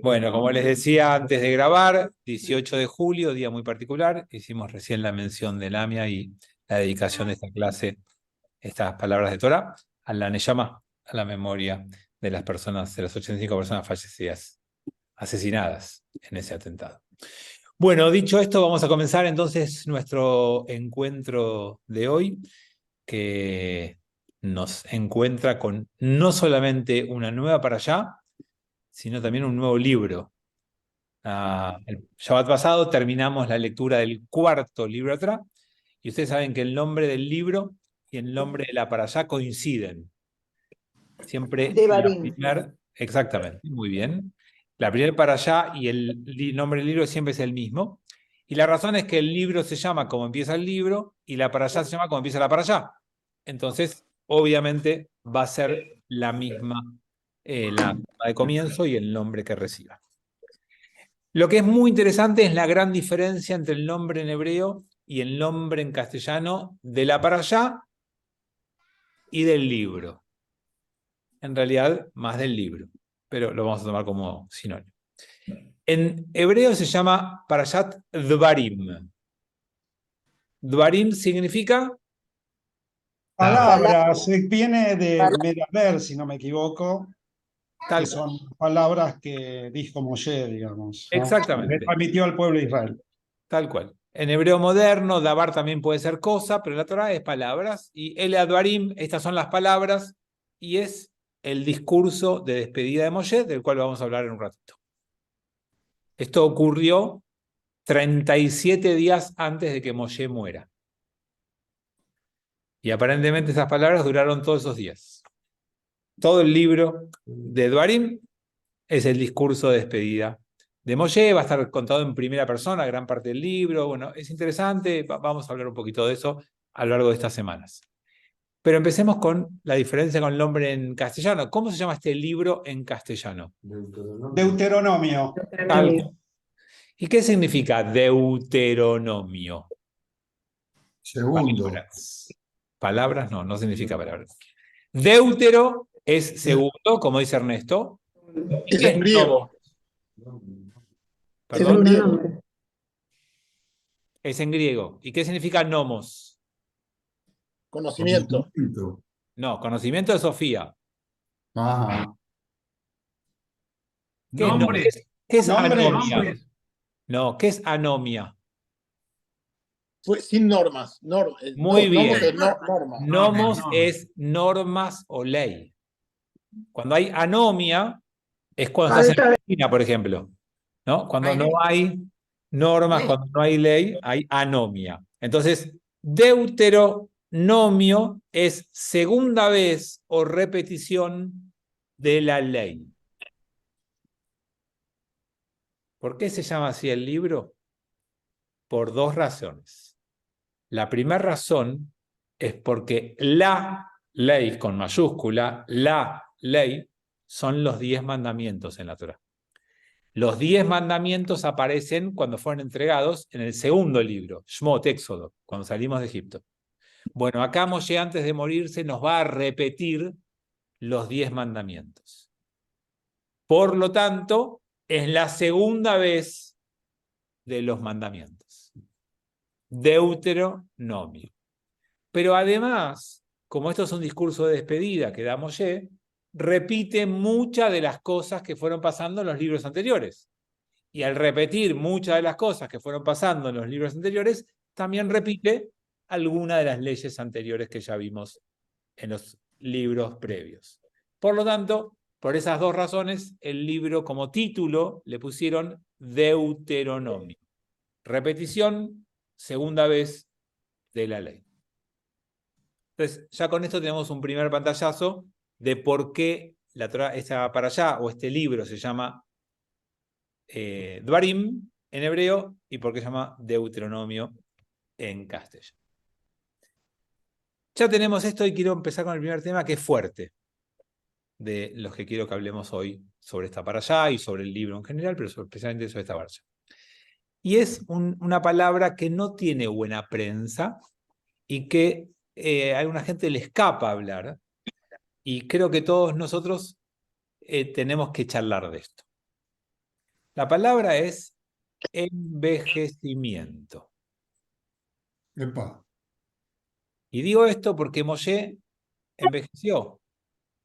Bueno, como les decía antes de grabar, 18 de julio, día muy particular, hicimos recién la mención de Lamia y la dedicación de esta clase, estas palabras de Torah, a la Neyama, a la memoria de las personas, de las 85 personas fallecidas, asesinadas en ese atentado. Bueno, dicho esto, vamos a comenzar entonces nuestro encuentro de hoy, que nos encuentra con no solamente una nueva para allá, sino también un nuevo libro. El Shabbat pasado terminamos la lectura del cuarto libro atrás, y ustedes saben que el nombre del libro y el nombre de la para allá coinciden. Siempre la primera, exactamente, muy bien. La primera para allá y el nombre del libro siempre es el mismo. Y la razón es que el libro se llama como empieza el libro y la para allá se llama como empieza la para allá. Entonces, obviamente, va a ser la misma la de comienzo y el nombre que reciba. Lo que es muy interesante es la gran diferencia entre el nombre en hebreo y el nombre en castellano de la para allá y del libro. En realidad, más del libro, pero lo vamos a tomar como sinónimo. En hebreo se llama Parashat Dvarim. Dvarim significa palabras. Viene de Medaber, si no me equivoco, que tal, son palabras que dijo Moshe, digamos, ¿no? Le exactamente, transmitió al pueblo de Israel. tal cual. En hebreo moderno, davar también puede ser cosa, pero la Torah es palabras, y el Advarim, estas son las palabras, y es el discurso de despedida de Moshe, del cual vamos a hablar en un ratito. Esto ocurrió 37 días antes de que Moshe muera. Y aparentemente esas palabras duraron todos esos días. Todo el libro de Dvarim es el discurso de despedida de Moshe, va a estar contado en primera persona, gran parte del libro. Bueno, es interesante, vamos a hablar un poquito de eso a lo largo de estas semanas. Pero empecemos con la diferencia con el nombre en castellano. ¿Cómo se llama este libro en castellano? Deuteronomio. ¿Y qué significa Deuteronomio? Segundo. Palabras. Palabras no significa palabras. Deutero es segundo, como dice Ernesto. Es en griego. ¿Perdón? Es en griego. Es en griego. ¿Y qué significa nomos? Conocimiento. No, conocimiento de Sofía. Ajá. ¿Qué es, Nombre. ¿Qué es Nombre. anomia? No, ¿qué es anomia? Fue sin normas. Muy bien. Nomos es norma. Nomos es normas o ley. Cuando hay anomia, es cuando estás en Argentina, por ejemplo. ¿No? Cuando no hay normas, cuando no hay ley, hay anomia. Entonces, deuteronomio es segunda vez o repetición de la ley. ¿Por qué se llama así el libro? Por dos razones. La primera razón es porque la ley con mayúscula, la ley, son los 10 mandamientos en la Torá. Los 10 mandamientos aparecen cuando fueron entregados en el segundo libro, Shmot, Éxodo, cuando salimos de Egipto. Bueno, acá Moshe antes de morirse nos va a repetir los 10 mandamientos. Por lo tanto, es la segunda vez de los mandamientos. Deuteronomio. Pero además, como esto es un discurso de despedida que da Moshe, repite muchas de las cosas que fueron pasando en los libros anteriores. Y al repetir muchas de las cosas que fueron pasando en los libros anteriores, también repite algunas de las leyes anteriores que ya vimos en los libros previos. Por lo tanto, por esas dos razones, el libro como título le pusieron Deuteronomio. Repetición, segunda vez de la ley. Entonces, ya con esto tenemos un primer pantallazo de por qué la Torá está para allá, o este libro se llama Dvarim en hebreo, y por qué se llama Deuteronomio en castellano. Ya tenemos esto y quiero empezar con el primer tema, que es fuerte, de los que quiero que hablemos hoy sobre esta para allá y sobre el libro en general, pero especialmente sobre esta para allá. Y es una palabra que no tiene buena prensa y que a alguna gente le escapa hablar, y creo que todos nosotros tenemos que charlar de esto. La palabra es envejecimiento. Epa, Y digo esto porque Moshe envejeció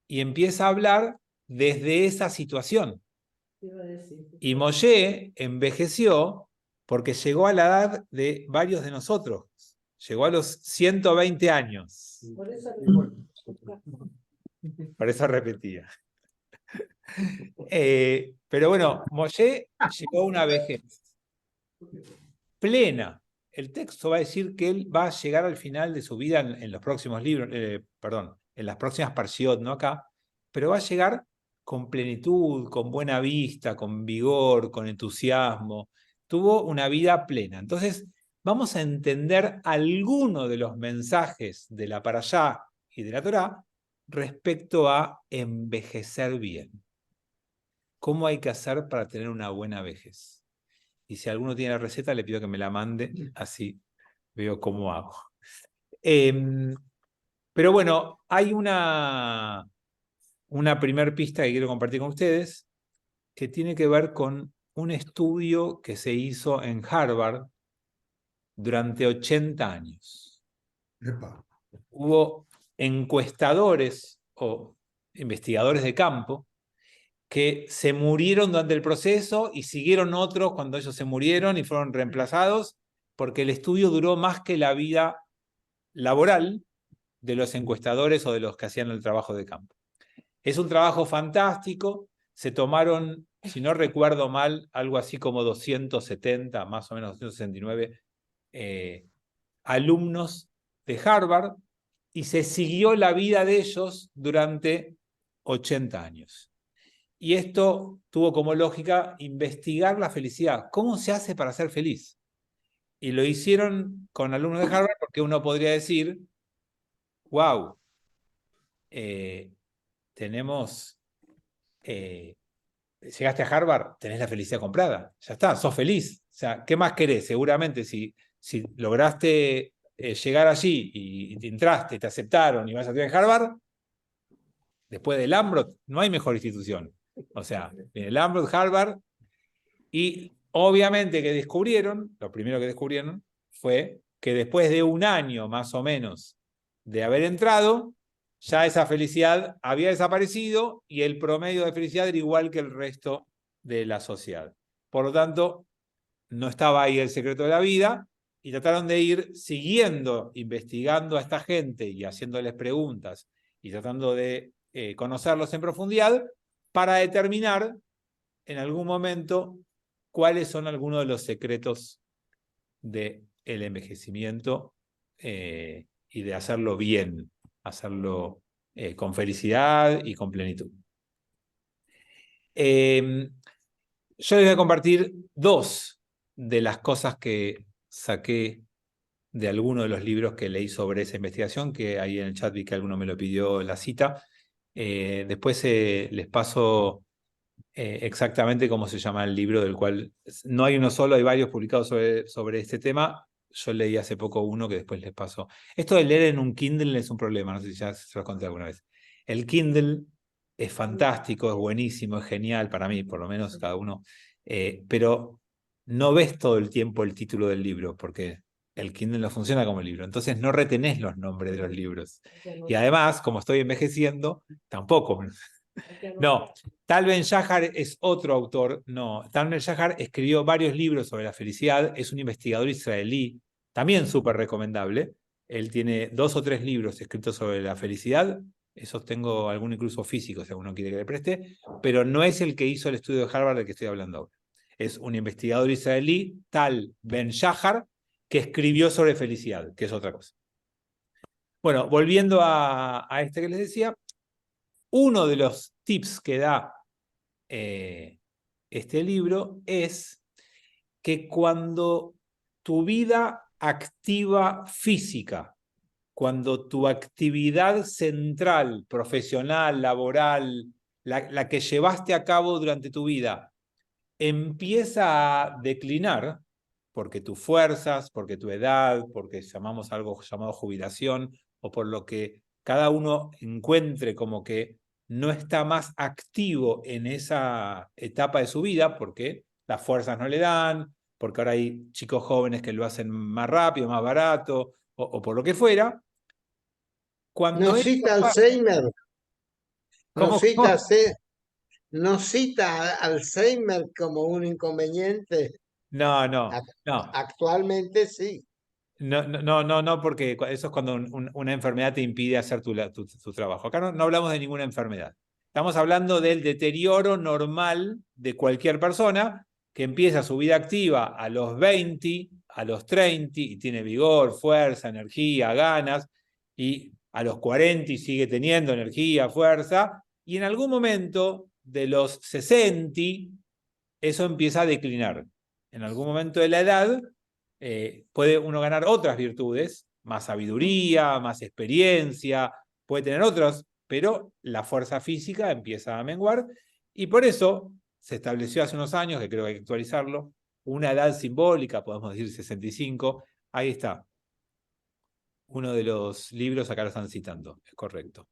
y empieza a hablar desde esa situación. Y Moshe envejeció porque llegó a la edad de varios de nosotros. Llegó a los 120 años. Por eso repetía. Pero bueno, Moshe llegó a una vejez plena. El texto va a decir que él va a llegar al final de su vida en los próximos libros, perdón, en las próximas parshiot, no acá, pero va a llegar con plenitud, con buena vista, con vigor, con entusiasmo. Tuvo una vida plena. Entonces, vamos a entender algunos de los mensajes de la Parashá y de la Torá respecto a envejecer bien. ¿Cómo hay que hacer para tener una buena vejez? Y si alguno tiene la receta, le pido que me la mande, así veo cómo hago. Pero bueno, hay una primer pista que quiero compartir con ustedes, que tiene que ver con un estudio que se hizo en Harvard durante 80 años. epa. Hubo encuestadores o investigadores de campo que se murieron durante el proceso y siguieron otros cuando ellos se murieron y fueron reemplazados, porque el estudio duró más que la vida laboral de los encuestadores o de los que hacían el trabajo de campo. Es un trabajo fantástico, se tomaron, si no recuerdo mal, algo así como 270, más o menos 269 alumnos de Harvard, y se siguió la vida de ellos durante 80 años. Y esto tuvo como lógica investigar la felicidad. ¿Cómo se hace para ser feliz? Y lo hicieron con alumnos de Harvard porque uno podría decir, wow, llegaste a Harvard, tenés la felicidad comprada, ya está, sos feliz. O sea, ¿qué más querés? Seguramente si lograste llegar allí y te entraste, te aceptaron y vas a estudiar en Harvard, después del Ambrot, no hay mejor institución. O sea, viene el Ambrot, Harvard, y obviamente que lo primero que descubrieron fue que después de un año más o menos de haber entrado, ya esa felicidad había desaparecido y el promedio de felicidad era igual que el resto de la sociedad. Por lo tanto, no estaba ahí el secreto de la vida y trataron de ir siguiendo, investigando a esta gente y haciéndoles preguntas y tratando de conocerlos en profundidad para determinar en algún momento cuáles son algunos de los secretos del envejecimiento y de hacerlo bien, hacerlo con felicidad y con plenitud. Yo les voy a compartir dos de las cosas que saqué de alguno de los libros que leí sobre esa investigación, que ahí en el chat vi que alguno me lo pidió la cita. Después les paso exactamente cómo se llama el libro, del cual no hay uno solo, hay varios publicados sobre este tema. Yo leí hace poco uno que después les paso. Esto de leer en un Kindle es un problema, no sé si ya se lo conté alguna vez. El Kindle es fantástico, es buenísimo, es genial para mí, por lo menos cada uno, pero no ves todo el tiempo el título del libro, porque el Kindle no funciona como libro, entonces no retenés los nombres de los libros. Y además, como estoy envejeciendo, tampoco. No, Tal Ben-Shahar es otro autor. No, Tal Ben-Shahar escribió varios libros sobre la felicidad, es un investigador israelí, también súper recomendable. Él tiene 2 o 3 libros escritos sobre la felicidad, esos tengo alguno incluso físico, si alguno quiere que le preste, pero no es el que hizo el estudio de Harvard del que estoy hablando ahora. Es un investigador israelí, Tal Ben-Shahar, que escribió sobre felicidad, que es otra cosa. Bueno, volviendo a este que les decía, uno de los tips que da este libro es que cuando tu vida activa física, cuando tu actividad central, profesional, laboral, la que llevaste a cabo durante tu vida, empieza a declinar, porque tus fuerzas, porque tu edad, porque llamamos algo llamado jubilación, o por lo que cada uno encuentre como que no está más activo en esa etapa de su vida porque las fuerzas no le dan, porque ahora hay chicos jóvenes que lo hacen más rápido, más barato, o por lo que fuera. Cuando No cita Alzheimer, no ¿Cómo? cita, no cita Alzheimer como un inconveniente. No, no, no. Actualmente sí. No, porque eso es cuando una enfermedad te impide hacer tu trabajo. Acá no hablamos de ninguna enfermedad. Estamos hablando del deterioro normal de cualquier persona que empieza su vida activa a los 20, a los 30 y tiene vigor, fuerza, energía, ganas, y a los 40 y sigue teniendo energía, fuerza, y en algún momento de los 60 eso empieza a declinar. En algún momento de la edad puede uno ganar otras virtudes, más sabiduría, más experiencia, puede tener otras, pero la fuerza física empieza a menguar y por eso se estableció hace unos años, que creo que hay que actualizarlo, una edad simbólica, podemos decir 65, ahí está. Uno de los libros acá lo están citando, es correcto.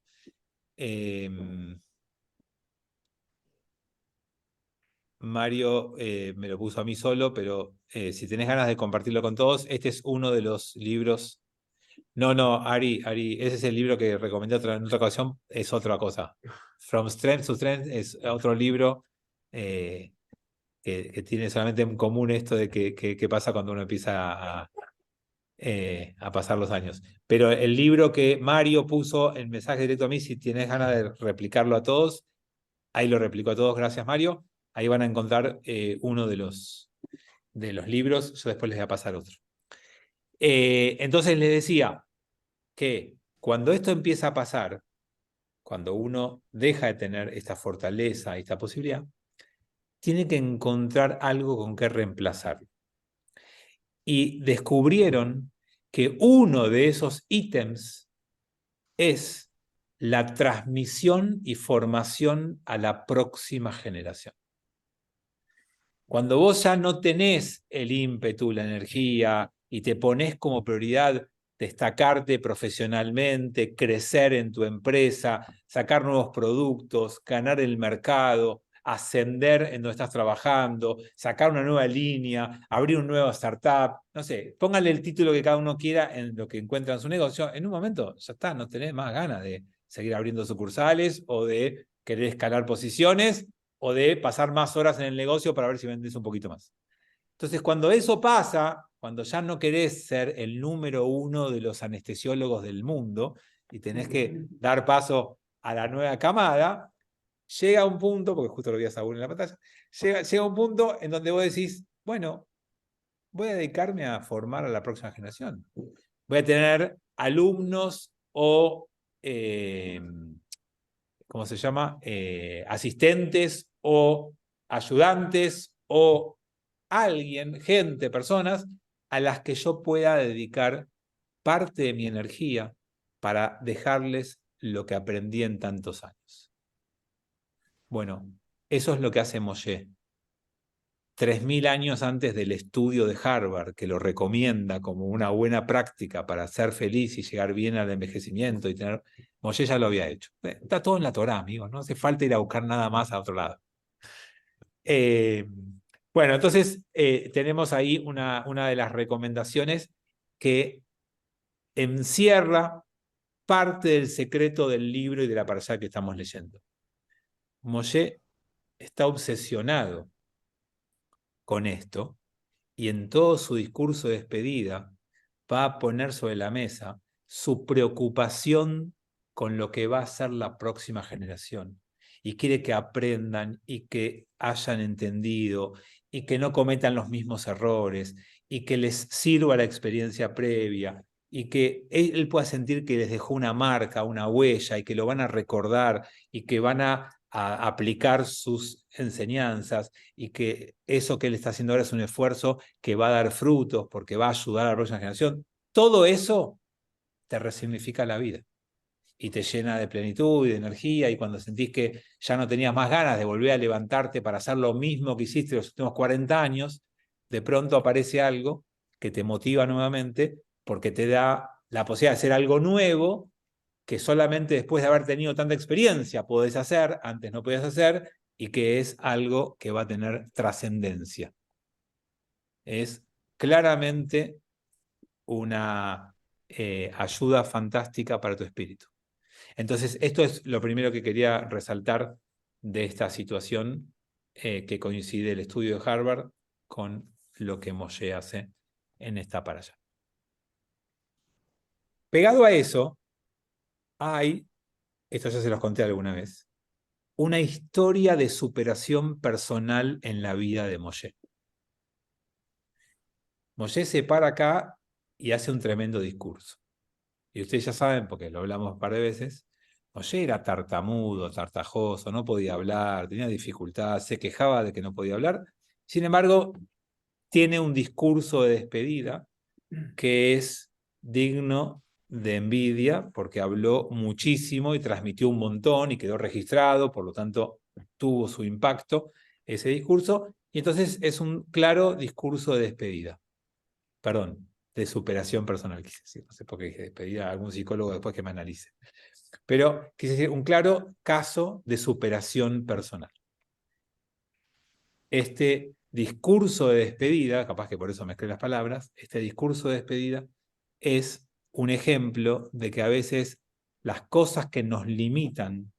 Mario me lo puso a mí solo, pero si tenés ganas de compartirlo con todos, este es uno de los libros. No, Ari, ese es el libro que recomendé en otra ocasión, es otra cosa. From Strength to Strength es otro libro que tiene solamente en común esto de qué pasa cuando uno empieza a pasar los años. Pero el libro que Mario puso en mensaje directo a mí, si tienes ganas de replicarlo a todos, ahí lo replico a todos, gracias Mario. Ahí van a encontrar uno de los libros, yo después les voy a pasar otro. Entonces les decía que cuando esto empieza a pasar, cuando uno deja de tener esta fortaleza, esta posibilidad, tiene que encontrar algo con que reemplazarlo. Y descubrieron que uno de esos ítems es la transmisión y formación a la próxima generación. Cuando vos ya no tenés el ímpetu, la energía y te pones como prioridad destacarte profesionalmente, crecer en tu empresa, sacar nuevos productos, ganar el mercado, ascender en donde estás trabajando, sacar una nueva línea, abrir una nueva startup, no sé, póngale el título que cada uno quiera en lo que encuentra en su negocio, en un momento ya está, no tenés más ganas de seguir abriendo sucursales o de querer escalar posiciones o de pasar más horas en el negocio para ver si vendes un poquito más. Entonces, cuando eso pasa, cuando ya no querés ser el número uno de los anestesiólogos del mundo y tenés que dar paso a la nueva camada, llega un punto, porque justo lo vi a Saúl en la pantalla, llega un punto en donde vos decís, bueno, voy a dedicarme a formar a la próxima generación. Voy a tener alumnos o, ¿cómo se llama? Asistentes o ayudantes o alguien, gente, personas a las que yo pueda dedicar parte de mi energía para dejarles lo que aprendí en tantos años. Bueno, eso es lo que hace Moshe. 3000 años antes del estudio de Harvard, que lo recomienda como una buena práctica para ser feliz y llegar bien al envejecimiento y tener... Moshe ya lo había hecho. Está todo en la Torá, amigos, no hace falta ir a buscar nada más a otro lado. Bueno, entonces tenemos ahí una de las recomendaciones que encierra parte del secreto del libro y de la parashá que estamos leyendo. Moshe está obsesionado con esto y en todo su discurso de despedida va a poner sobre la mesa su preocupación con lo que va a ser la próxima generación y quiere que aprendan y que hayan entendido y que no cometan los mismos errores y que les sirva la experiencia previa y que él pueda sentir que les dejó una marca, una huella y que lo van a recordar y que van a aplicar sus enseñanzas y que eso que él está haciendo ahora es un esfuerzo que va a dar frutos porque va a ayudar a la próxima generación. Todo eso te resignifica la vida y te llena de plenitud y de energía y cuando sentís que ya no tenías más ganas de volver a levantarte para hacer lo mismo que hiciste los últimos 40 años, de pronto aparece algo que te motiva nuevamente porque te da la posibilidad de hacer algo nuevo que solamente después de haber tenido tanta experiencia podés hacer, antes no podías hacer, y que es algo que va a tener trascendencia. Es claramente una ayuda fantástica para tu espíritu. Entonces, esto es lo primero que quería resaltar de esta situación que coincide el estudio de Harvard con lo que Moshe hace en esta parasha. Pegado a eso, hay, esto ya se los conté alguna vez, una historia de superación personal en la vida de Moshe. Moshe se para acá y hace un tremendo discurso. Y ustedes ya saben, porque lo hablamos un par de veces, Moshe era tartamudo, tartajoso, no podía hablar, tenía dificultad, se quejaba de que no podía hablar. Sin embargo, tiene un discurso de despedida que es digno de envidia, porque habló muchísimo y transmitió un montón y quedó registrado, por lo tanto tuvo su impacto ese discurso, y entonces es un claro discurso de despedida. Perdón, de superación personal, quise decir. No sé por qué dije despedida a algún psicólogo después que me analice. Pero quise decir un claro caso de superación personal. Este discurso de despedida, capaz que por eso mezclé las palabras, este discurso de despedida es un ejemplo de que a veces las cosas que nos limitan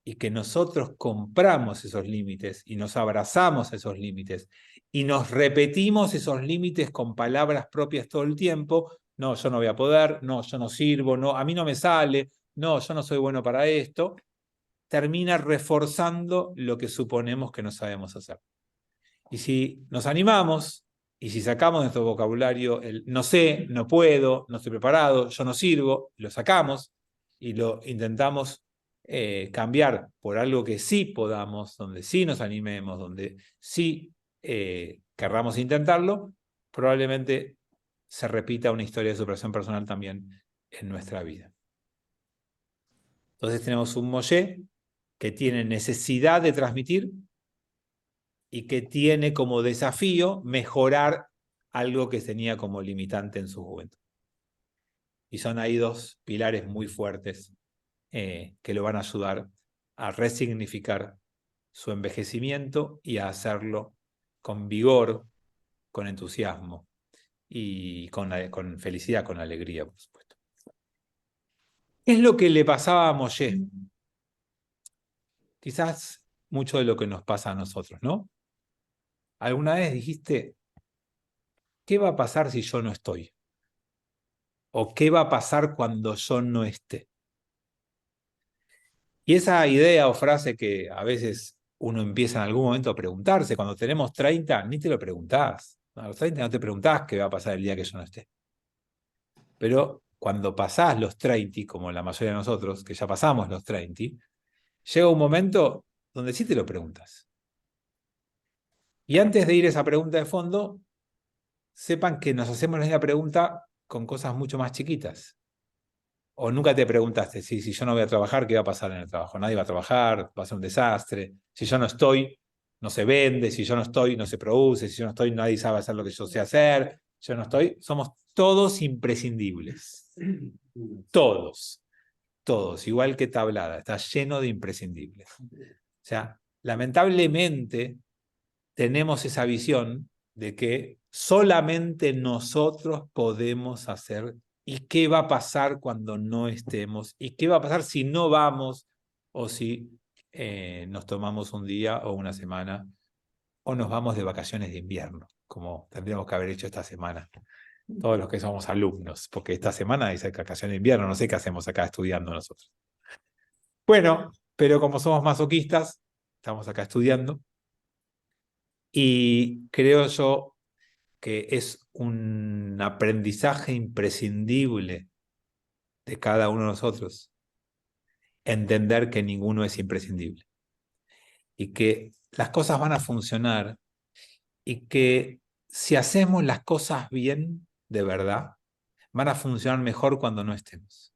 y que nosotros compramos esos límites y nos abrazamos a esos límites y nos repetimos esos límites con palabras propias todo el tiempo, no, yo no voy a poder, no, yo no sirvo, no, a mí no me sale, no, yo no soy bueno para esto, termina reforzando lo que suponemos que no sabemos hacer. Y si nos animamos, y si sacamos de nuestro vocabulario el no sé, no puedo, no estoy preparado, yo no sirvo, lo sacamos y lo intentamos cambiar por algo que sí podamos, donde sí nos animemos, donde sí querramos intentarlo, probablemente se repita una historia de superación personal también en nuestra vida. Entonces tenemos un Moshe que tiene necesidad de transmitir y que tiene como desafío mejorar algo que tenía como limitante en su juventud. Y son ahí dos pilares muy fuertes que lo van a ayudar a resignificar su envejecimiento y a hacerlo con vigor, con entusiasmo y con felicidad, con alegría, por supuesto. ¿Qué es lo que le pasaba a Moshe? Quizás mucho de lo que nos pasa a nosotros, ¿no? ¿Alguna vez dijiste, qué va a pasar si yo no estoy? ¿O qué va a pasar cuando yo no esté? Y esa idea o frase que a veces uno empieza en algún momento a preguntarse, cuando tenemos 30, ni te lo preguntás. A los 30 no te preguntás qué va a pasar el día que yo no esté. Pero cuando pasás los 30, como la mayoría de nosotros, que ya pasamos los 30, llega un momento donde sí te lo preguntas. Y antes de ir a esa pregunta de fondo, sepan que nos hacemos la misma pregunta con cosas mucho más chiquitas. O nunca te preguntaste, si yo no voy a trabajar, ¿qué va a pasar en el trabajo? Nadie va a trabajar, va a ser un desastre. Si yo no estoy, no se vende. Si yo no estoy, no se produce. Si yo no estoy, nadie sabe hacer lo que yo sé hacer. Yo no estoy. Somos todos imprescindibles. Todos. Todos. Igual que Tablada. Está lleno de imprescindibles. O sea, lamentablemente tenemos esa visión de que solamente nosotros podemos hacer. ¿Y qué va a pasar cuando no estemos? ¿Y qué va a pasar si no vamos? O si nos tomamos un día o una semana, o nos vamos de vacaciones de invierno, como tendríamos que haber hecho esta semana. Todos los que somos alumnos, porque esta semana es vacaciones de invierno, no sé qué hacemos acá estudiando nosotros. Bueno, pero como somos masoquistas, estamos acá estudiando. Y creo yo que es un aprendizaje imprescindible de cada uno de nosotros entender que ninguno es imprescindible y que las cosas van a funcionar y que si hacemos las cosas bien, de verdad, van a funcionar mejor cuando no estemos.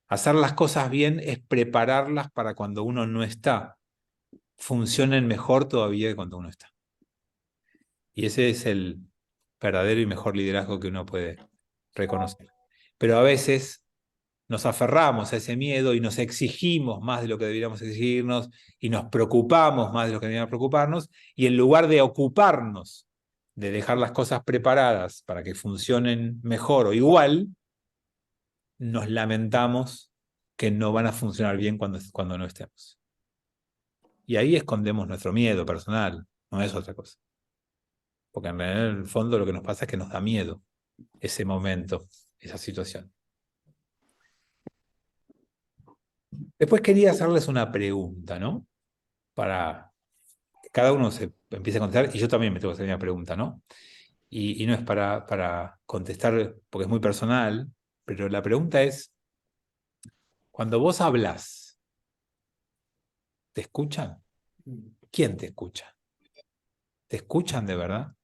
Hacer las cosas bien es prepararlas para cuando uno no está, funcionen mejor todavía que cuando uno está. Y ese es el verdadero y mejor liderazgo que uno puede reconocer. Pero a veces nos aferramos a ese miedo y nos exigimos más de lo que deberíamos exigirnos y nos preocupamos más de lo que deberíamos preocuparnos, y en lugar de ocuparnos de dejar las cosas preparadas para que funcionen mejor o igual, nos lamentamos que no van a funcionar bien cuando no estemos. Y ahí escondemos nuestro miedo personal, no es otra cosa. Porque en el fondo lo que nos pasa es que nos da miedo ese momento, esa situación. Después quería hacerles una pregunta, ¿no? Para que cada uno se empiece a contestar, y yo también me tengo que hacer una pregunta, ¿no? Y no es para contestar porque es muy personal, pero la pregunta es, cuando vos hablás, ¿te escuchan? ¿Quién te escucha? ¿Te escuchan de verdad?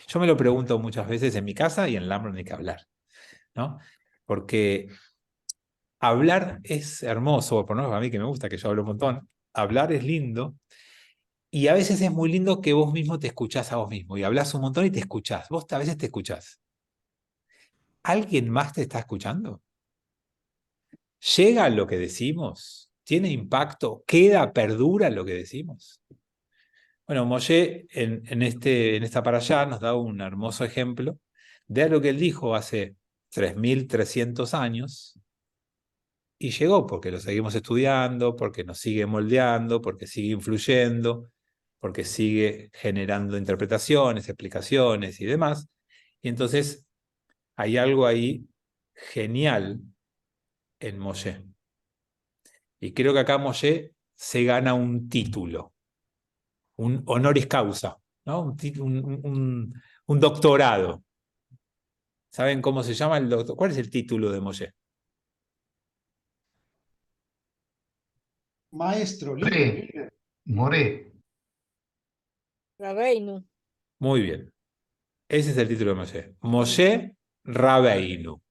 Yo me lo pregunto muchas veces en mi casa y en Lambro hay que hablar, ¿no? Porque hablar es hermoso, por lo menos a mí que me gusta, que yo hablo un montón, hablar es lindo, y a veces es muy lindo que vos mismo te escuchás a vos mismo, y hablas un montón y te escuchás, vos a veces te escuchás. ¿Alguien más te está escuchando? ¿Llega lo que decimos? ¿Tiene impacto? ¿Perdura lo que decimos? Bueno, Moshe en esta parashá nos da un hermoso ejemplo de algo que él dijo hace 3.300 años, y llegó porque lo seguimos estudiando, porque nos sigue moldeando, porque sigue influyendo, porque sigue generando interpretaciones, explicaciones y demás. Y entonces hay algo ahí genial en Moshe. Y creo que acá Moshe se gana un título, un honoris causa, ¿no? Un doctorado. ¿Saben cómo se llama el doctor? ¿Cuál es el título de Moshe? Maestro, líder. Moré, Moré. Rabbeinu. Muy bien. Ese es el título de Moshe. Moshe Rabbeinu.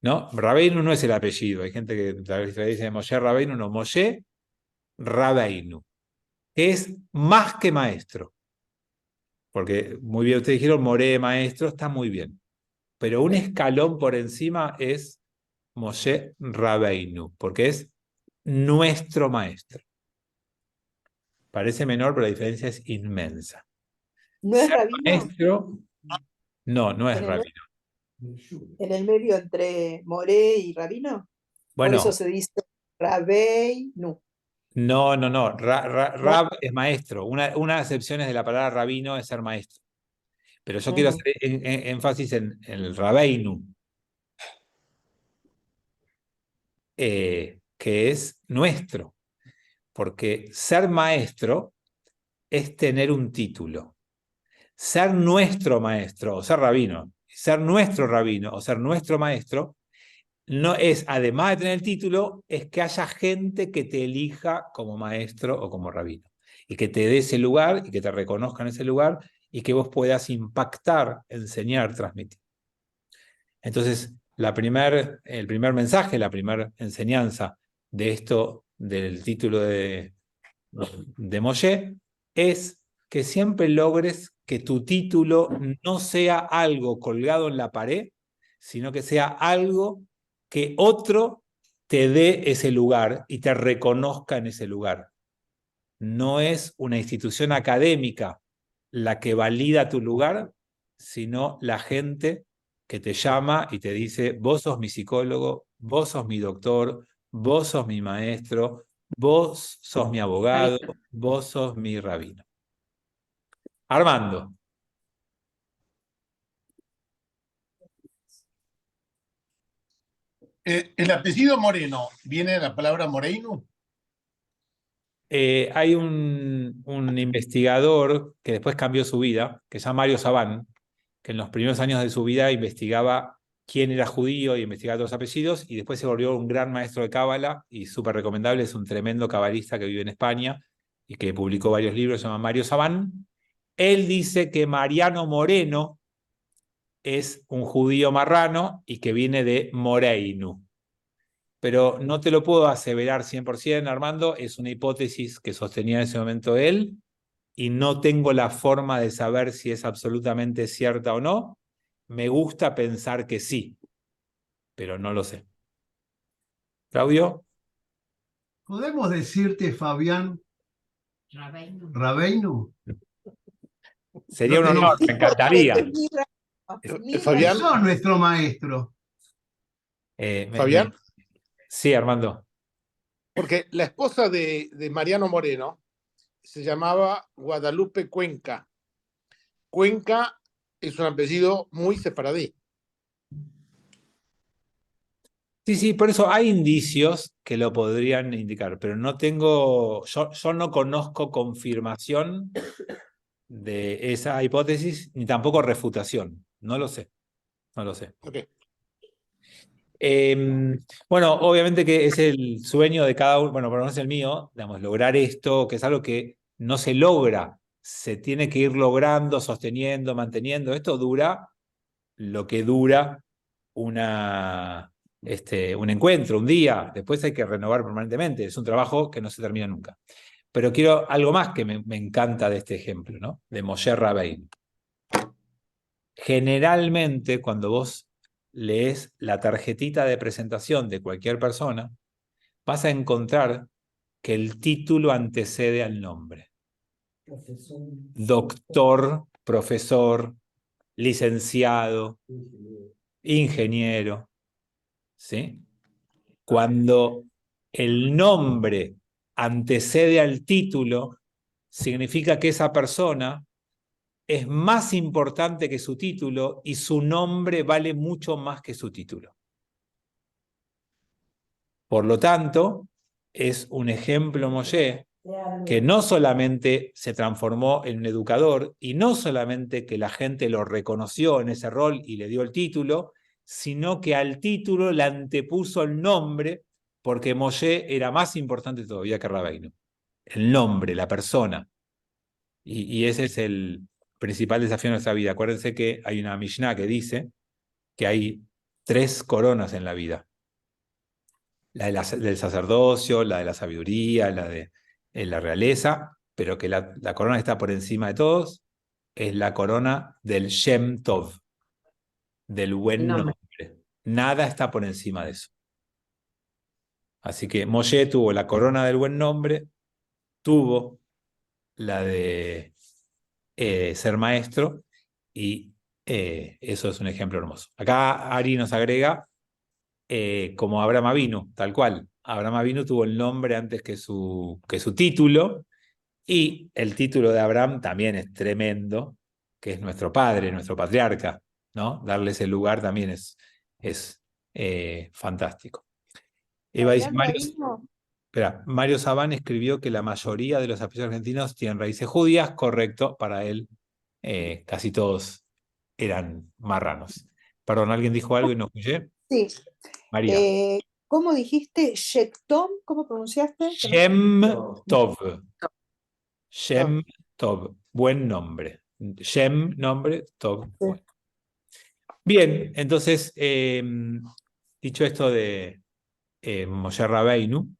¿No? Rabbeinu no es el apellido. Hay gente que tal vez dice Moshe Rabbeinu, no. Moshe Rabbeinu. Es más que maestro. Porque muy bien ustedes dijeron, Moré maestro, está muy bien. Pero un escalón por encima es Moshe Rabbeinu, porque es nuestro maestro. Parece menor, pero la diferencia es inmensa. ¿No es Ser rabino? maestro, no es En el, rabino. en el medio entre Moré y rabino. Por Bueno, eso se dice Rabbeinu. no. ¿No? Rab es maestro. Una excepción es de la palabra rabino es ser maestro. Pero yo quiero hacer énfasis en el Rabbeinu, que es nuestro. Porque ser maestro es tener un título. Ser nuestro maestro, o ser rabino, ser nuestro rabino, o ser nuestro maestro, no es, además de tener el título, es que haya gente que te elija como maestro o como rabino. Y que te dé ese lugar, y que te reconozca en ese lugar, y que vos puedas impactar, enseñar, transmitir. Entonces, el primer mensaje, la primera enseñanza de esto, del título de Moshe, es que siempre logres que tu título no sea algo colgado en la pared, sino que sea algo que otro te dé ese lugar y te reconozca en ese lugar. No es una institución académica la que valida tu lugar, sino la gente que te llama y te dice, vos sos mi psicólogo, vos sos mi doctor, vos sos mi maestro, vos sos mi abogado, vos sos mi rabino. Armando. El apellido Moreno, ¿viene de la palabra Moreinu? Hay un investigador que después cambió su vida, que se llama Mario Sabán, que en los primeros años de su vida investigaba quién era judío y investigaba todos los apellidos, y después se volvió un gran maestro de cábala y súper recomendable. Es un tremendo cabalista que vive en España y que publicó varios libros, se llama Mario Sabán. Él dice que Mariano Moreno es un judío marrano y que viene de Moreinu. Pero no te lo puedo aseverar 100%, Armando, es una hipótesis que sostenía en ese momento él, y no tengo la forma de saber si es absolutamente cierta o no. Me gusta pensar que sí. pero no lo sé. Claudio, ¿Podemos decirte Fabián Rabeinu? sería un No honor, me encantaría. Fabián, Sos nuestro maestro. Fabián, Sí, Armando. porque la esposa de Mariano Moreno se llamaba Guadalupe Cuenca. Cuenca es un apellido muy sefaradí. Sí, sí, por eso hay indicios que lo podrían indicar, pero no tengo, yo no conozco confirmación de esa hipótesis, ni tampoco refutación. No lo sé, no lo sé. Okay. Bueno, obviamente que es el sueño de cada uno, bueno, por lo menos el mío, digamos, lograr esto, que es algo que no se logra, se tiene que ir logrando, sosteniendo, manteniendo. Esto dura lo que dura un encuentro, un día, después hay que renovar permanentemente, es un trabajo que no se termina nunca. Pero quiero algo más que me encanta de este ejemplo, ¿no? De Moshe Rabbeinu. Generalmente, cuando vos lees la tarjetita de presentación de cualquier persona, vas a encontrar que el título antecede al nombre. Doctor, profesor, licenciado, ingeniero, ¿sí? Cuando el nombre antecede al título, significa que esa persona es más importante que su título y su nombre vale mucho más que su título. Por lo tanto, es un ejemplo Moshe que no solamente se transformó en un educador y no solamente que la gente lo reconoció en ese rol y le dio el título, sino que al título le antepuso el nombre porque Moshe era más importante todavía que Rabbeinu. El nombre, la persona. Y ese es el principal desafío de nuestra vida. Acuérdense que hay una Mishnah que dice que hay 3 coronas en la vida. La del sacerdocio, la de la sabiduría, la de la realeza, pero que la corona que está por encima de todos es la corona del Shem Tov, del buen nombre. Nada está por encima de eso. Así que Moshe tuvo la corona del buen nombre, tuvo la de ser maestro, y eso es un ejemplo hermoso. Acá Ari nos agrega como Abraham Avinu, tal cual. Abraham Avinu tuvo el nombre antes que su título, y el título de Abraham también es tremendo, que es nuestro padre, nuestro patriarca, ¿no? Darle ese lugar también es fantástico. Eva dice, Mario Sabán escribió que la mayoría de los apellidos argentinos tienen raíces judías, correcto, para él casi todos eran marranos. Perdón, ¿alguien dijo algo y no escuché? Sí. María. ¿Cómo dijiste? Shektom, ¿cómo pronunciaste? Shem Tov. Shem Tov. Buen nombre. Shem, nombre, Tov. Bueno. Bien, entonces, dicho esto de Moshe Rabbeinu,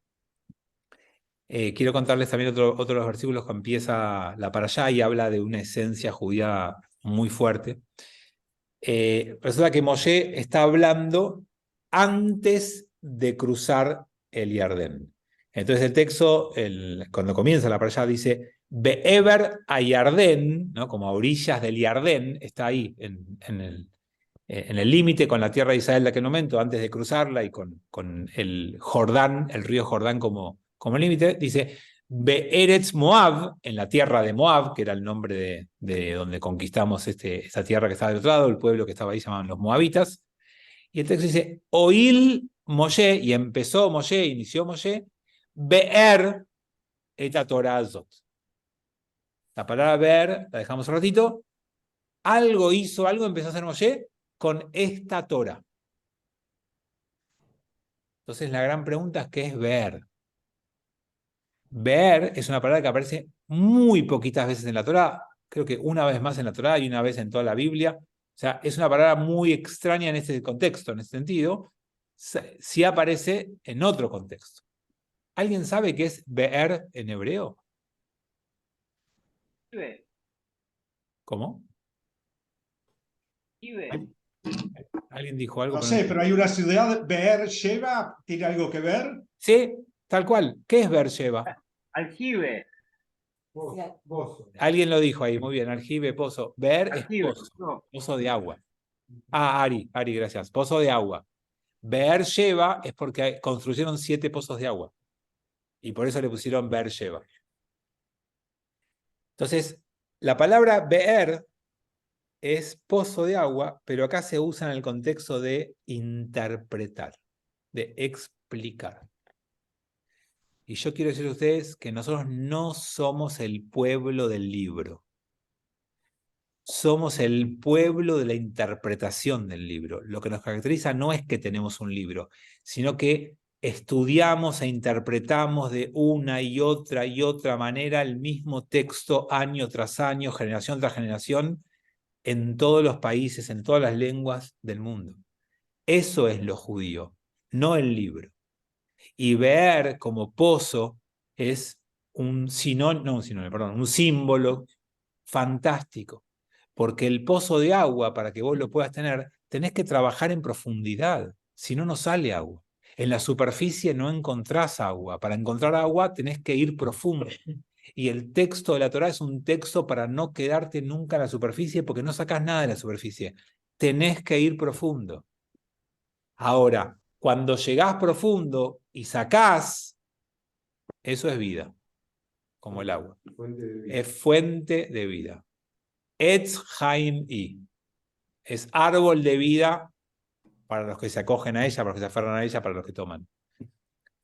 quiero contarles también otro de los versículos que empieza la parashá y habla de una esencia judía muy fuerte. Resulta que Moshe está hablando antes de cruzar el Jardín. Entonces el texto, cuando comienza la parashá, dice Be'ever a Jardín, ¿no? Como a orillas del Jardín, está ahí en el límite con la tierra de Israel de aquel momento, antes de cruzarla, y con el Jordán, el río Jordán como límite. Dice Be'eretz Moab, en la tierra de Moab, que era el nombre de donde conquistamos esta tierra que estaba del otro lado, el pueblo que estaba ahí se llamaban los moabitas. Y el texto dice, Oil Moshe, y empezó Moshe, inició Moshe, Be'er et Torah Azot. La palabra ver, la dejamos un ratito. Algo empezó a hacer Moshe con esta Torah. Entonces la gran pregunta es, ¿qué es ver? Ver es una palabra que aparece muy poquitas veces en la Torah, creo que una vez más en la Torah y una vez en toda la Biblia. O sea, es una palabra muy extraña en este contexto, en este sentido. Sí aparece en otro contexto. ¿Alguien sabe qué es ver en hebreo? ¿Cómo? ¿Alguien dijo algo? No pero sé, pero hay una ciudad, Beersheba, ¿tiene algo que ver? Sí, tal cual. ¿Qué es Beersheba? Aljibe. Alguien lo dijo ahí, muy bien. Aljibe, pozo. Beer es Aljibe. pozo. No. Pozo de agua. Ah, Ari, gracias. Pozo de agua. Beersheba es porque construyeron 7 pozos de agua. Y por eso le pusieron Beersheba. Entonces, la palabra Beer es pozo de agua, pero acá se usa en el contexto de interpretar, de explicar. Y yo quiero decir a ustedes que nosotros no somos el pueblo del libro. Somos el pueblo de la interpretación del libro. Lo que nos caracteriza no es que tenemos un libro, sino que estudiamos e interpretamos de una y otra manera el mismo texto año tras año, generación tras generación, en todos los países, en todas las lenguas del mundo. Eso es lo judío, no el libro. Y ver como pozo es un símbolo fantástico. Porque el pozo de agua, para que vos lo puedas tener, tenés que trabajar en profundidad, si no, no sale agua. En la superficie no encontrás agua. Para encontrar agua tenés que ir profundo. Y el texto de la Torá es un texto para no quedarte nunca en la superficie, porque no sacás nada de la superficie. Tenés que ir profundo. Ahora, cuando llegás profundo y sacás, eso es vida, como el agua. Es fuente de vida. Etz Haim I. Es árbol de vida para los que se acogen a ella, para los que se aferran a ella, para los que toman.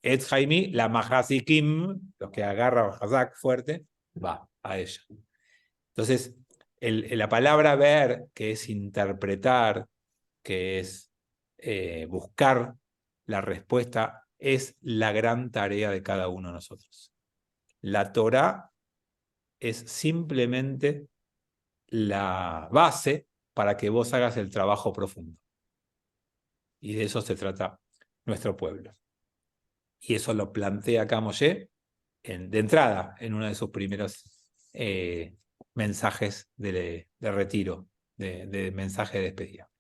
Etz Haim I, la Mahasikim, los que agarran Hazak fuerte, va a ella. Entonces, la palabra ver, que es interpretar, que es buscar la respuesta, es la gran tarea de cada uno de nosotros. La Torá es simplemente la base para que vos hagas el trabajo profundo. Y de eso se trata nuestro pueblo. Y eso lo plantea acá Moshe de entrada en uno de sus primeros mensajes de retiro, de mensaje de despedida.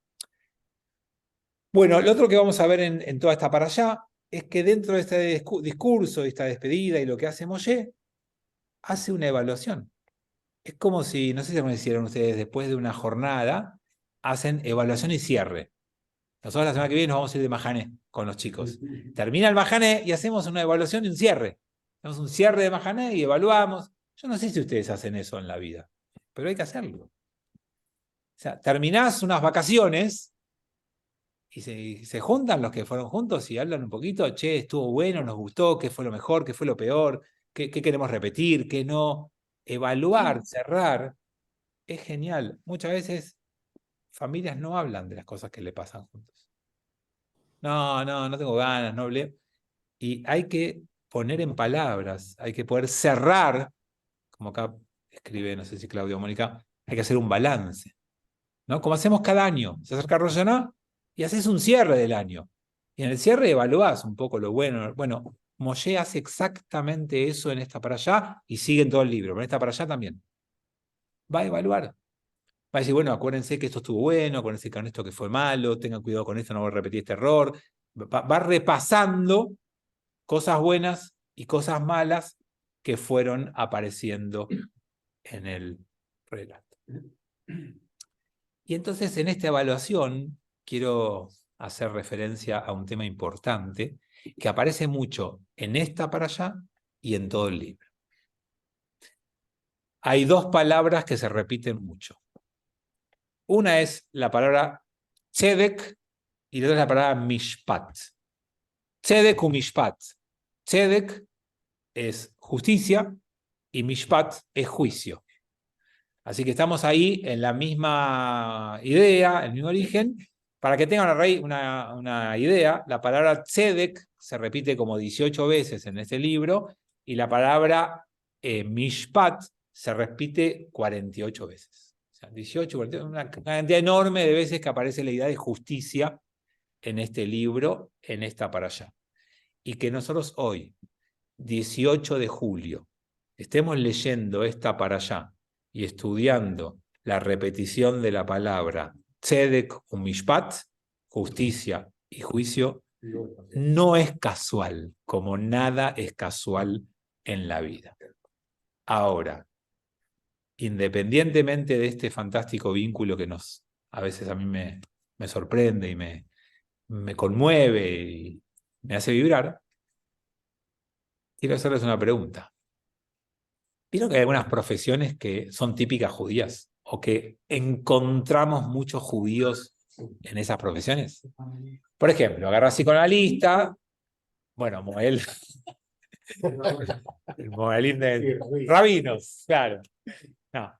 Bueno, lo otro que vamos a ver en toda esta para allá es que dentro de este discurso, esta despedida y lo que hace Moshe, hace una evaluación. Es como si, no sé si lo hicieron ustedes, después de una jornada, hacen evaluación y cierre. Nosotros la semana que viene nos vamos a ir de Mahané con los chicos. Termina el Mahané y hacemos una evaluación y un cierre. Hacemos un cierre de Mahané y evaluamos. Yo no sé si ustedes hacen eso en la vida, pero hay que hacerlo. O sea, terminás unas vacaciones y se juntan los que fueron juntos y hablan un poquito, che, estuvo bueno, nos gustó, qué fue lo mejor, qué fue lo peor, qué queremos repetir, qué no. Evaluar, cerrar, es genial. Muchas veces familias no hablan de las cosas que le pasan juntos. No tengo ganas, no hablé. Y hay que poner en palabras, hay que poder cerrar, como acá escribe, no sé si Claudio o Mónica, hay que hacer un balance, ¿no? Como hacemos cada año. Se acerca Rosh Hashanah y haces un cierre del año. Y en el cierre evaluás un poco lo bueno. Bueno, Moshe hace exactamente eso en esta para allá y sigue en todo el libro, pero en esta para allá también. Va a evaluar. Va a decir, bueno, acuérdense que esto estuvo bueno, acuérdense con esto que fue malo, tengan cuidado con esto, no voy a repetir este error. Va repasando cosas buenas y cosas malas que fueron apareciendo en el relato. Y entonces en esta evaluación quiero hacer referencia a un tema importante que aparece mucho en esta para allá y en todo el libro. Hay 2 palabras que se repiten mucho. Una es la palabra tzedek y la otra es la palabra mishpat. Tzedek u mishpat. Tzedek es justicia y mishpat es juicio. Así que estamos ahí en la misma idea, el mismo origen. Para que tengan una idea, la palabra tzedek se repite como 18 veces en este libro y la palabra mishpat se repite 48 veces. O sea, 18, 48, una cantidad enorme de veces que aparece la idea de justicia en este libro, en esta para allá. Y que nosotros hoy, 18 de julio, estemos leyendo esta para allá y estudiando la repetición de la palabra tzedek umishpat, justicia y juicio, no es casual, como nada es casual en la vida. Ahora, independientemente de este fantástico vínculo que a veces a mí me sorprende y me conmueve y me hace vibrar, quiero hacerles una pregunta. ¿Vieron que hay algunas profesiones que son típicas judías o que encontramos muchos judíos en esas profesiones? Por ejemplo, agarra psicoanalista, bueno, Moel, el Moelín de rabinos, claro. No.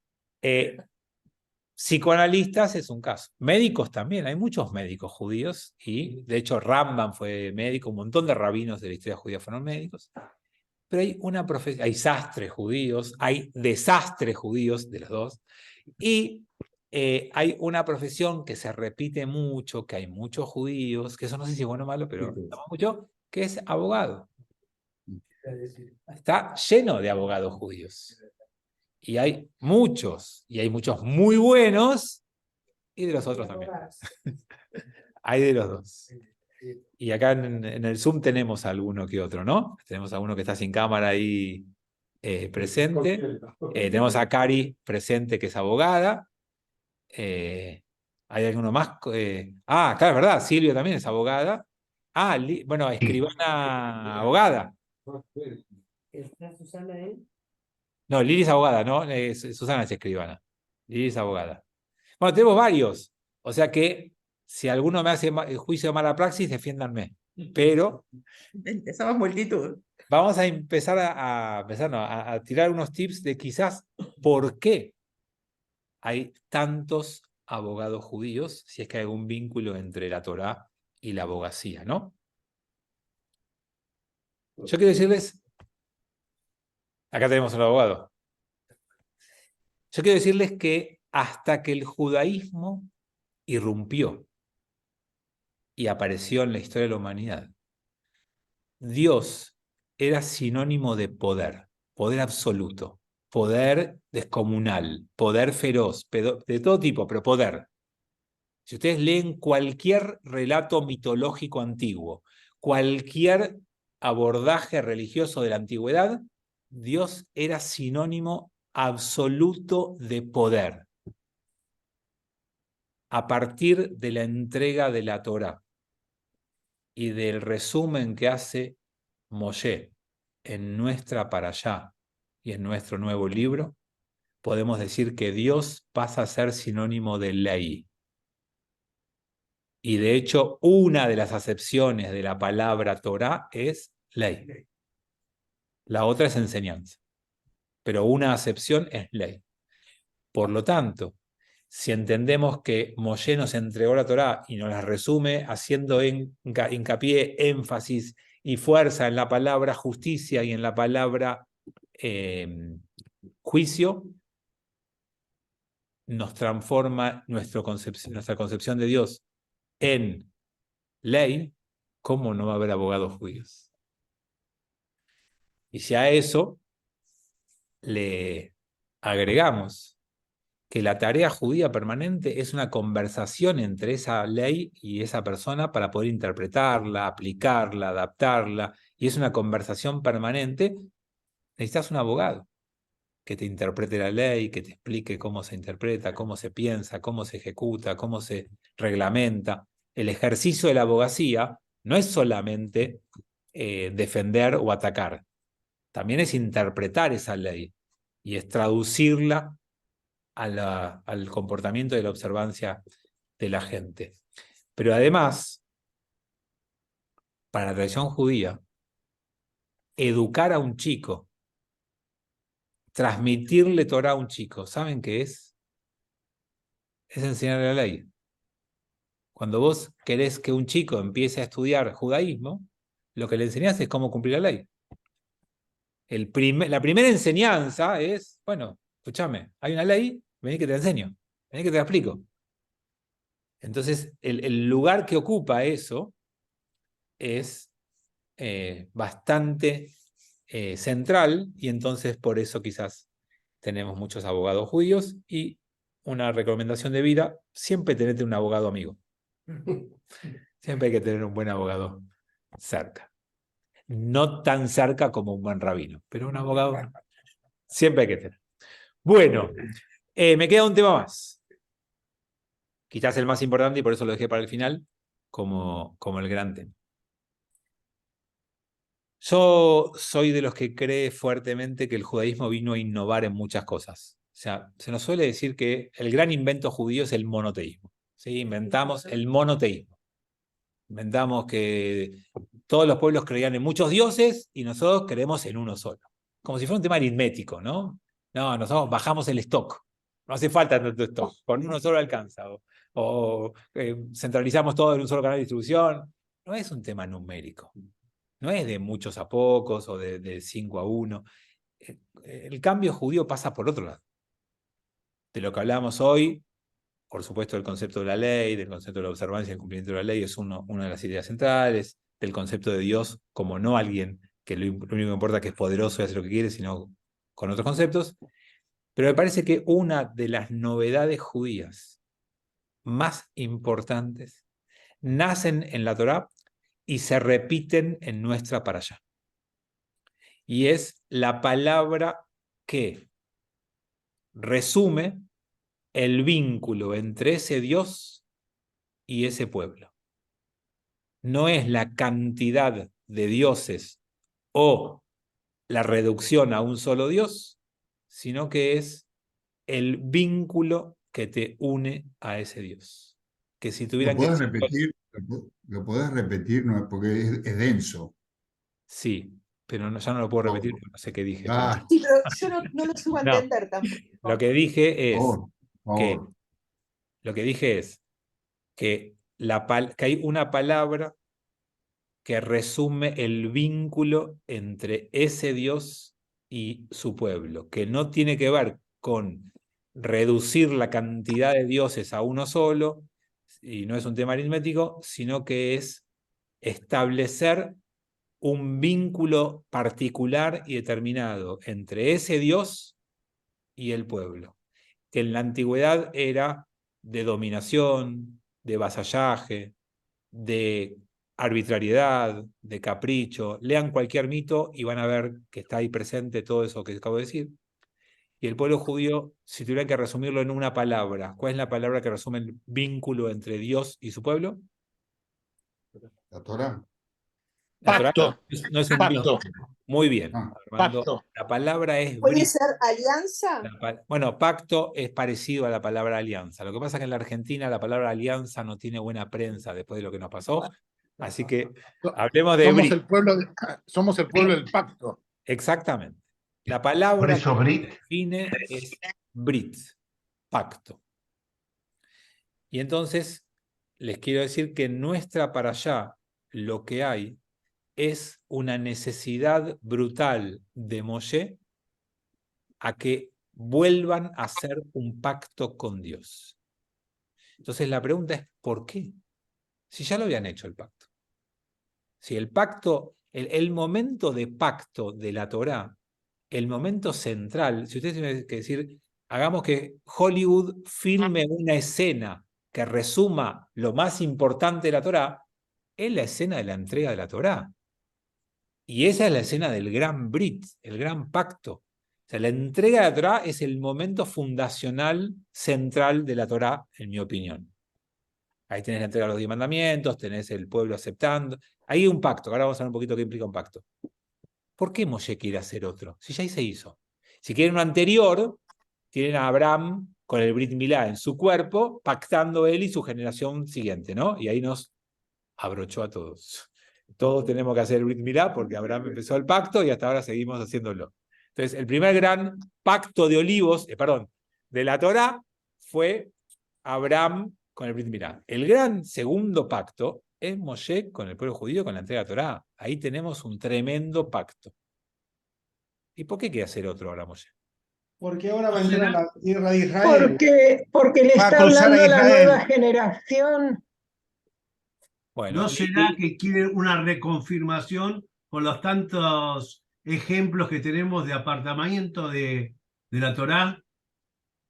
Psicoanalistas es un caso. Médicos también, hay muchos médicos judíos y de hecho Rambam fue médico, un montón de rabinos de la historia judía fueron médicos. Pero hay una profesión, hay sastres judíos, hay desastres judíos, de los dos, y hay una profesión que se repite mucho, que hay muchos judíos, que eso no sé si es bueno o malo, pero mucho, que es abogado. Está lleno de abogados judíos. Y hay muchos muy buenos, y de los otros también. Hay de los dos. Y acá en el Zoom tenemos alguno que otro, ¿no? Tenemos a uno que está sin cámara ahí presente. Tenemos a Cari presente, que es abogada. ¿Hay alguno más? Claro, es verdad, Silvia también es abogada. Bueno, escribana abogada. ¿Está Susana ahí? No, Lili es abogada, ¿no? Susana es escribana. Lili es abogada. Bueno, tenemos varios. O sea que si alguno me hace juicio de mala praxis, defiéndanme. Pero Empezamos multitud. vamos a empezar a tirar unos tips de quizás por qué hay tantos abogados judíos, si es que hay algún vínculo entre la Torá y la abogacía, ¿no? Yo quiero decirles, acá tenemos un abogado. Yo quiero decirles que hasta que el judaísmo irrumpió y apareció en la historia de la humanidad, Dios era sinónimo de poder, poder absoluto, poder descomunal, poder feroz, de todo tipo, pero poder. Si ustedes leen cualquier relato mitológico antiguo, cualquier abordaje religioso de la antigüedad, Dios era sinónimo absoluto de poder. A partir de la entrega de la Torá y del resumen que hace Moshe en nuestra Parashá y en nuestro nuevo libro, podemos decir que Dios pasa a ser sinónimo de ley. Y de hecho, una de las acepciones de la palabra Torá es ley. La otra es enseñanza. Pero una acepción es ley. Por lo tanto, si entendemos que Moshe nos entregó la Torá y nos la resume haciendo hincapié, énfasis y fuerza en la palabra justicia y en la palabra juicio, nos transforma nuestra concepción de Dios en ley. ¿Cómo no va a haber abogados judíos? Y si a eso le agregamos que la tarea judía permanente es una conversación entre esa ley y esa persona para poder interpretarla, aplicarla, adaptarla, y es una conversación permanente, necesitas un abogado que te interprete la ley, que te explique cómo se interpreta, cómo se piensa, cómo se ejecuta, cómo se reglamenta. El ejercicio de la abogacía no es solamente defender o atacar, también es interpretar esa ley y es traducirla al comportamiento de la observancia de la gente. Pero además, para la tradición judía, educar a un chico, transmitirle Torah a un chico, ¿saben qué es? Es enseñarle la ley. Cuando vos querés que un chico empiece a estudiar judaísmo, lo que le enseñás es cómo cumplir la ley. La primera enseñanza es, bueno, escúchame, hay una ley, vení que te la enseño, vení que te la explico. Entonces, el lugar que ocupa eso es bastante central, y entonces por eso quizás tenemos muchos abogados judíos y una recomendación de vida, siempre tenete un abogado amigo. Siempre hay que tener un buen abogado cerca. No tan cerca como un buen rabino, pero un abogado siempre hay que tener. Bueno, me queda un tema más. Quizás el más importante y por eso lo dejé para el final, como el gran tema. Yo soy de los que cree fuertemente que el judaísmo vino a innovar en muchas cosas. O sea, se nos suele decir que el gran invento judío es el monoteísmo. ¿Sí? Inventamos el monoteísmo. Inventamos que todos los pueblos creían en muchos dioses y nosotros creemos en uno solo. Como si fuera un tema aritmético, ¿no? No, nosotros bajamos el stock. No hace falta tanto stock. Con uno solo alcanza. Centralizamos todo en un solo canal de distribución. No es un tema numérico. No es de muchos a pocos o de 5 a 1. El cambio judío pasa por otro lado. De lo que hablamos hoy, por supuesto, del concepto de la ley, del concepto de la observancia y el cumplimiento de la ley es una de las ideas centrales, del concepto de Dios como no alguien que lo único que importa es que es poderoso y hace lo que quiere, sino con otros conceptos. Pero me parece que una de las novedades judías más importantes nacen en la Torá y se repiten en nuestra parashá. Y es la palabra que resume el vínculo entre ese Dios y ese pueblo. No es la cantidad de dioses o la reducción a un solo Dios, sino que es el vínculo que te une a ese Dios. Que si tuvieran que decir... Lo podés repetir, no, porque es denso. Sí, pero ya no lo puedo repetir porque no sé qué dije. Sí, pero yo no lo subo a entender tampoco. Lo que dije es que favor. lo que dije es que hay una palabra que resume el vínculo entre ese Dios y su pueblo, que no tiene que ver con reducir la cantidad de dioses a uno solo, y no es un tema aritmético, sino que es establecer un vínculo particular y determinado entre ese Dios y el pueblo, que en la antigüedad era de dominación, de vasallaje, de arbitrariedad, de capricho. Lean cualquier mito y van a ver que está ahí presente todo eso que acabo de decir. Y el pueblo judío, si tuviera que resumirlo en una palabra, ¿cuál es la palabra que resume el vínculo entre Dios y su pueblo? La Torá. La Torá Pacto. no es un Pacto. vínculo. Muy bien, Armando. Pacto. La palabra es ¿Puede brit. ser alianza? Bueno, pacto es parecido a la palabra alianza. Lo que pasa es que en la Argentina la palabra alianza no tiene buena prensa después de lo que nos pasó. Así que hablemos de brit. Somos el pueblo del pacto. Exactamente. La palabra eso que brit. define es brit, pacto. Y entonces les quiero decir que en nuestra parashá lo que hay es una necesidad brutal de Moshe a que vuelvan a hacer un pacto con Dios. Entonces la pregunta es, ¿por qué? Si ya lo habían hecho el pacto. Si el pacto, el momento de pacto de la Torá, el momento central, si ustedes tienen que decir, hagamos que Hollywood filme una escena que resuma lo más importante de la Torá, es la escena de la entrega de la Torá. Y esa es la escena del gran Brit, el gran pacto. O sea, la entrega de la Torá es el momento fundacional central de la Torá, en mi opinión. Ahí tenés la entrega de los 10 mandamientos, tenés el pueblo aceptando. Ahí hay un pacto, ahora vamos a ver un poquito qué implica un pacto. ¿Por qué Moshe quiere hacer otro? Si ya se hizo. Si quieren uno anterior, tienen a Abraham con el Brit Milá en su cuerpo, pactando él y su generación siguiente, ¿no? Y ahí nos abrochó a todos. Todos tenemos que hacer el Brit Milá porque Abraham empezó el pacto y hasta ahora seguimos haciéndolo. Entonces, el primer gran pacto de olivos, de la Torá, fue Abraham con el Brit Milá. El gran segundo pacto es Moshe con el pueblo judío con la entrega de la Torá. Ahí tenemos un tremendo pacto. ¿Y por qué quiere hacer otro ahora Moshe? Porque ahora va a entrar a la tierra de Israel. Porque le Va a está cruzar hablando a a la Israel. nueva generación. Bueno, ¿No será que quiere una reconfirmación con los tantos ejemplos que tenemos de apartamiento de la Torá?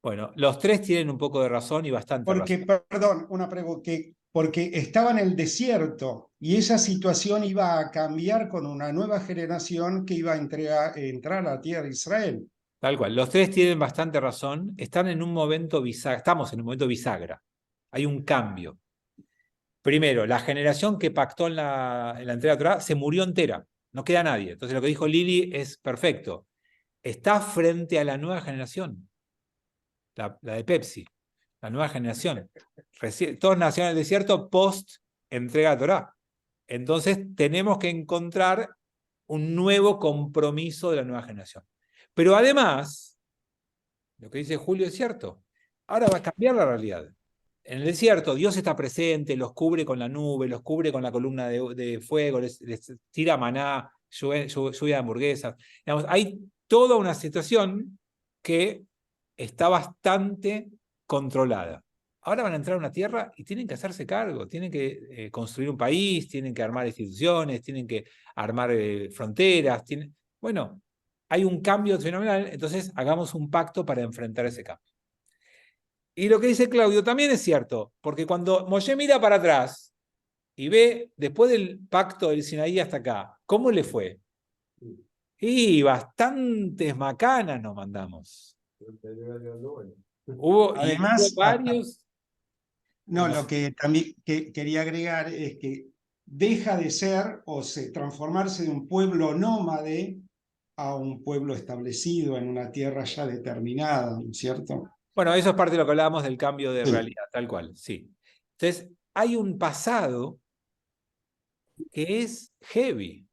Bueno, los tres tienen un poco de razón y bastante Porque, razón. perdón, una pregunta, porque estaba en el desierto y esa situación iba a cambiar con una nueva generación que iba a entrar a la tierra de Israel. Tal cual, los tres tienen bastante razón. Están en un momento bisagra, estamos en un momento bisagra. Hay un cambio. Primero, la generación que pactó en la entrega de Torah se murió entera. No queda nadie. Entonces lo que dijo Lili es perfecto. Está frente a la nueva generación, la de Pepsi, la nueva generación. Todos nacieron en el desierto post entrega de Torah. Entonces tenemos que encontrar un nuevo compromiso de la nueva generación. Pero además, lo que dice Julio es cierto. Ahora va a cambiar la realidad. En el desierto, Dios está presente, los cubre con la nube, los cubre con la columna de fuego, les tira maná, lluvia de hamburguesas. Digamos, hay toda una situación que está bastante controlada. Ahora van a entrar a una tierra y tienen que hacerse cargo, tienen que construir un país, tienen que armar instituciones, tienen que armar fronteras. Bueno, hay un cambio fenomenal, entonces hagamos un pacto para enfrentar ese cambio. Y lo que dice Claudio también es cierto, porque cuando Moshe mira para atrás y ve, después del pacto del Sinaí hasta acá, ¿cómo le fue? Y bastantes macanas nos mandamos. Hubo Además, varios. no, lo que también quería agregar es que deja de ser transformarse de un pueblo nómade a un pueblo establecido en una tierra ya determinada, ¿no es cierto? Bueno, eso es parte de lo que hablábamos del cambio de Sí. realidad, tal cual, sí. Entonces, hay un pasado que es heavy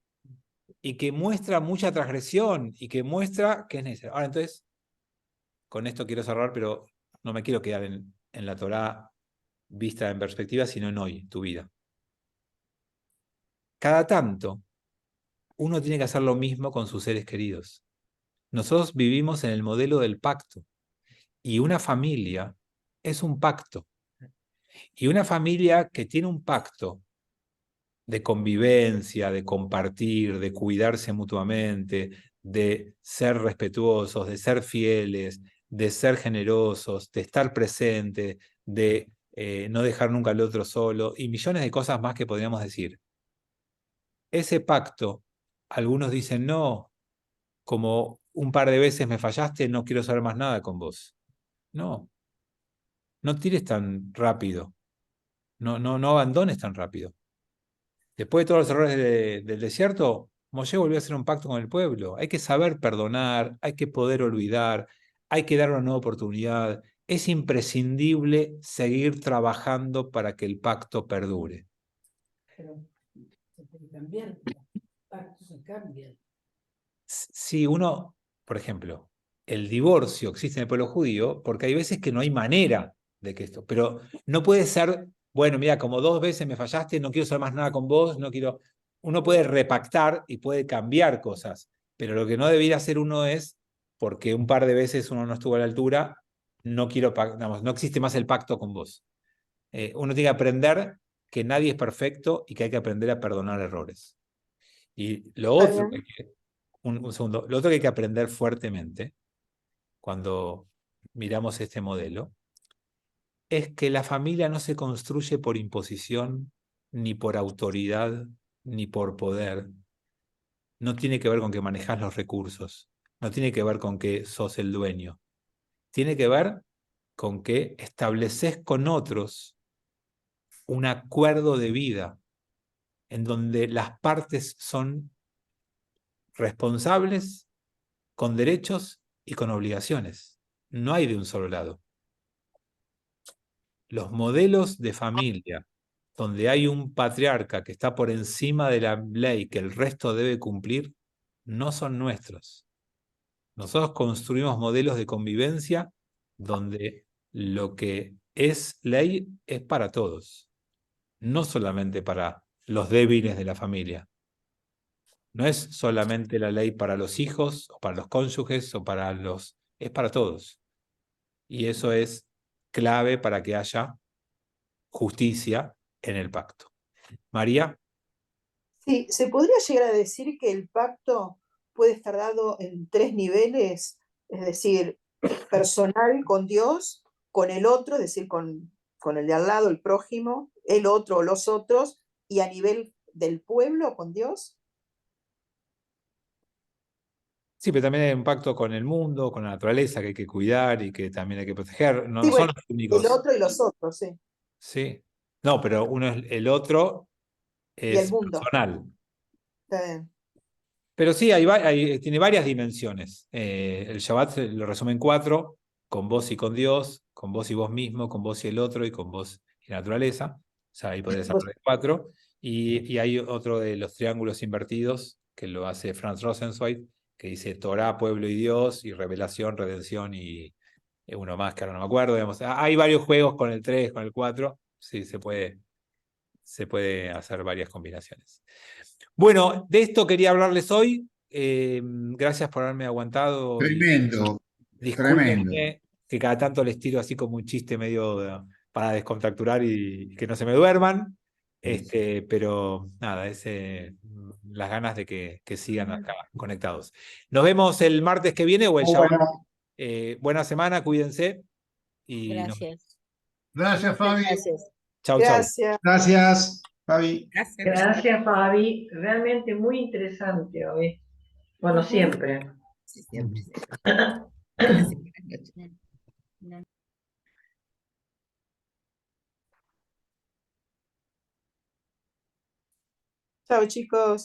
y que muestra mucha transgresión y que muestra que es necesario. Ahora, entonces, con esto quiero cerrar, pero no me quiero quedar en la Torá vista en perspectiva, sino en hoy, tu vida. Cada tanto, uno tiene que hacer lo mismo con sus seres queridos. Nosotros vivimos en el modelo del pacto y una familia es un pacto. Y una familia que tiene un pacto de convivencia, de compartir, de cuidarse mutuamente, de ser respetuosos, de ser fieles, de ser generosos, de estar presente, de no dejar nunca al otro solo, y millones de cosas más que podríamos decir. Ese pacto, algunos dicen, no, como un par de veces me fallaste, no quiero saber más nada con vos. No, no tires tan rápido, no abandones tan rápido. Después de todos los errores del desierto, Moshe volvió a hacer un pacto con el pueblo. Hay que saber perdonar, hay que poder olvidar, hay que dar una nueva oportunidad. Es imprescindible seguir trabajando para que el pacto perdure. Pero se puede cambiar, los pactos se cambian. Si uno, por ejemplo, el divorcio existe en el pueblo judío porque hay veces que no hay manera de que esto, pero no puede ser, bueno, mira, como 2 veces me fallaste, no quiero saber más nada con vos, no quiero. Uno puede repactar y puede cambiar cosas, pero lo que no debería hacer uno es, porque un par de veces uno no estuvo a la altura, no quiero, no existe más el pacto con vos. Uno tiene que aprender que nadie es perfecto y que hay que aprender a perdonar errores. Y lo otro que un segundo. Lo otro que hay que aprender fuertemente cuando miramos este modelo es que la familia no se construye por imposición, ni por autoridad, ni por poder. No tiene que ver con que manejas los recursos. No tiene que ver con que sos el dueño. Tiene que ver con que estableces con otros un acuerdo de vida en donde las partes son responsables, con derechos y con obligaciones. No hay de un solo lado. Los modelos de familia donde hay un patriarca que está por encima de la ley que el resto debe cumplir, no son nuestros. Nosotros construimos modelos de convivencia donde lo que es ley es para todos, no solamente para los débiles de la familia. No es solamente la ley para los hijos, o para los cónyuges, o para los. Es para todos. Y eso es clave para que haya justicia en el pacto. María. Sí, ¿se podría llegar a decir que el pacto puede estar dado en 3 niveles? Es decir, personal con Dios, con el otro, es decir, con el de al lado, el prójimo, el otro o los otros, y a nivel del pueblo con Dios. Sí, pero también hay un pacto con el mundo, con la naturaleza que hay que cuidar y que también hay que proteger. No, Sí, no son bueno, los únicos. el otro y los otros, sí. Sí. No, pero uno es el otro Y el es mundo. personal. Está bien. Pero sí, tiene varias dimensiones. El Shabbat lo resume en 4, con vos y con Dios, con vos y vos mismo, con vos y el otro, y con vos y la naturaleza. O sea, ahí podés hablar de 4. Y hay otro de los triángulos invertidos, que lo hace Franz Rosenzweig, que dice Torah, pueblo y Dios, y revelación, redención, y uno más que ahora no me acuerdo. Digamos. Hay varios juegos con el 3, con el 4. Sí, se puede hacer varias combinaciones. Bueno, de esto quería hablarles hoy. Gracias por haberme aguantado. Tremendo, tremendo. Discúlpenme que cada tanto les tiro así como un chiste medio para descontracturar y que no se me duerman. Pero nada, las ganas de que sigan acá conectados. Nos vemos el martes que viene o el sábado. Buena semana, cuídense. Y Gracias. Gracias, Fabi. Gracias. Chau, chau. Gracias. Gracias, Fabi. Gracias, Fabi. Realmente muy interesante hoy. Bueno, siempre. Sí, siempre. Chao, chicos.